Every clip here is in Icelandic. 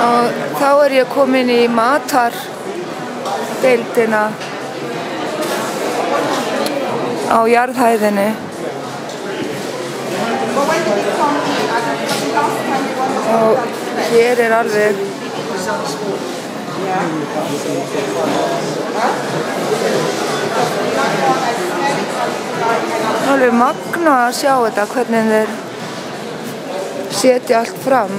Og þá er ég komin í matardeildina á jarðhæðinni. Og hér er alveg magna að sjá þetta, hvernig þeir setja allt fram.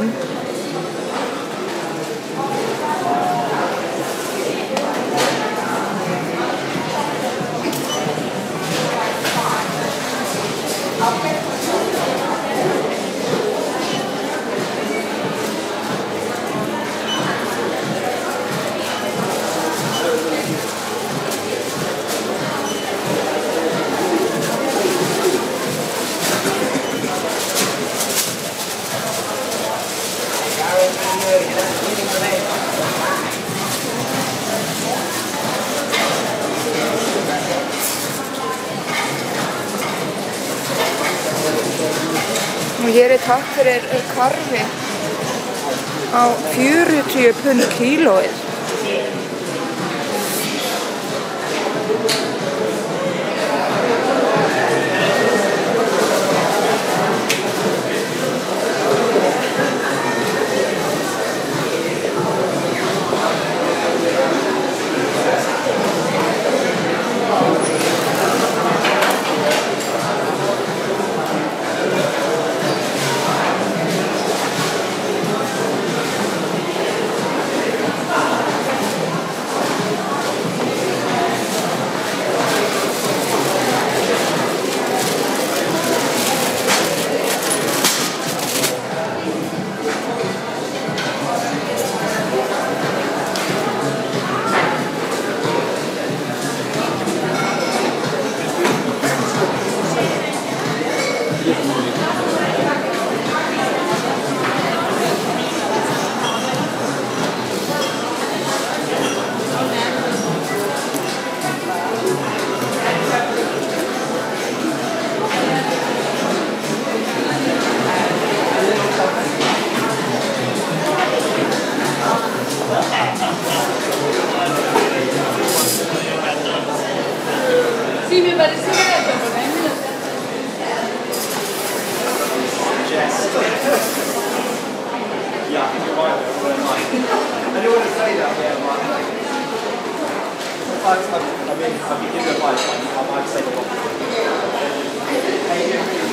Og hér er takk fyrir karfi á 40 pund kílóið. Sí, me parece que Yeah, I think you're right. I don't want to say that, yeah, but I mean, I can give you advice, I might say the wrong thing.